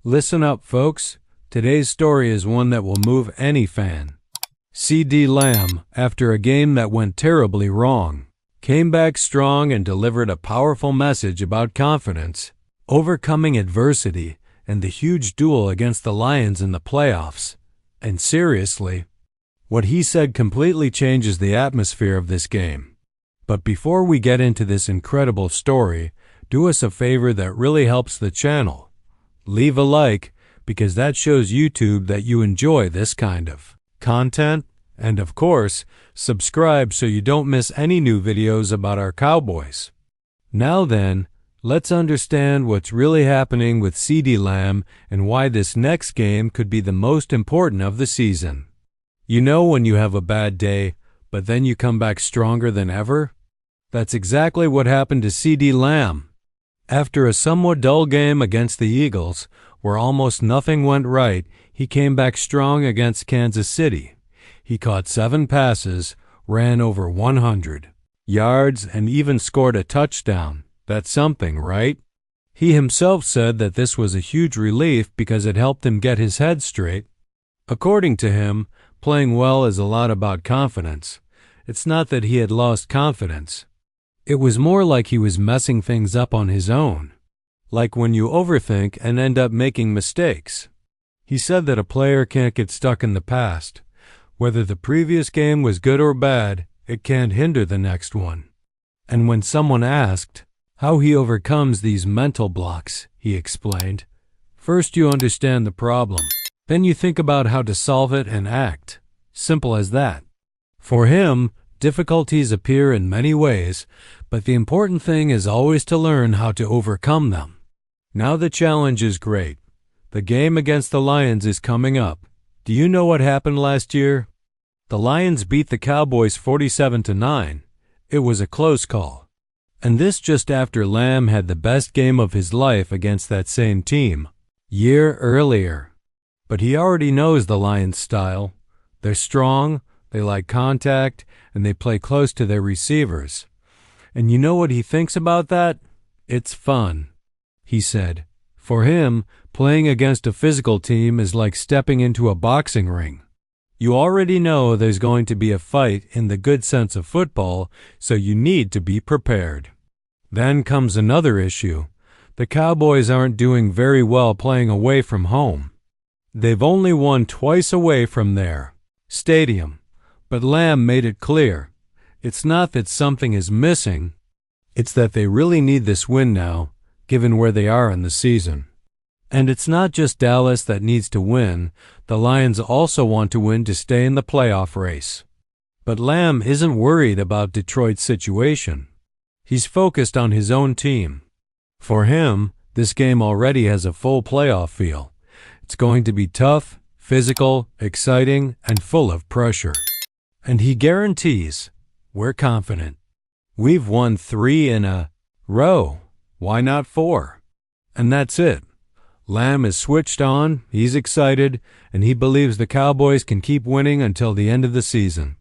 Listen up, folks. Today's story is one that will move any fan. CeeDee Lamb, after a game that went terribly wrong, came back strong and delivered a powerful message about confidence, overcoming adversity, and the huge duel against the Lions in the playoffs. And seriously, what he said completely changes the atmosphere of this game. But before we get into this incredible story, do us a favor that really helps the channel. Leave a like, because that shows YouTube that you enjoy this kind of content. And of course, subscribe so you don't miss any new videos about our Cowboys. Now then, let's understand what's really happening with CeeDee Lamb and why this next game could be the most important of the season. You know when you have a bad day, but then you come back stronger than ever? That's exactly what happened to CeeDee Lamb. After a somewhat dull game against the Eagles, where almost nothing went right, he came back strong against Kansas City. He caught 7 passes, ran over 100 yards, and even scored a touchdown. That's something, right? He himself said that this was a huge relief because it helped him get his head straight. According to him, playing well is a lot about confidence. It's not that he had lost confidence. It was more like he was messing things up on his own, like when you overthink and end up making mistakes. He said that a player can't get stuck in the past. Whether the previous game was good or bad, it can't hinder the next one. And when someone asked how he overcomes these mental blocks, he explained, "First you understand the problem. Then you think about how to solve it and act. Simple as that." For him, difficulties appear in many ways, but the important thing is always to learn how to overcome them. Now the challenge is great. The game against the Lions is coming up. Do you know what happened last year? The Lions beat the Cowboys 47-9. It was a close call. And this just after Lamb had the best game of his life against that same team year earlier. But he already knows the Lions' style. They're strong, they like contact, and they play close to their receivers. And you know what he thinks about that? It's fun. He said, for him, playing against a physical team is like stepping into a boxing ring. You already know there's going to be a fight in the good sense of football, so you need to be prepared. Then comes another issue. The Cowboys aren't doing very well playing away from home. They've only won twice away from their stadium. But Lamb made it clear. It's not that something is missing. It's that they really need this win now, given where they are in the season. And it's not just Dallas that needs to win. The Lions also want to win to stay in the playoff race. But Lamb isn't worried about Detroit's situation. He's focused on his own team. For him, this game already has a full playoff feel. It's going to be tough, physical, exciting, and full of pressure. And he guarantees, we're confident. We've won 3 in a row. Why not 4? And that's it. Lamb is switched on, he's excited, and he believes the Cowboys can keep winning until the end of the season.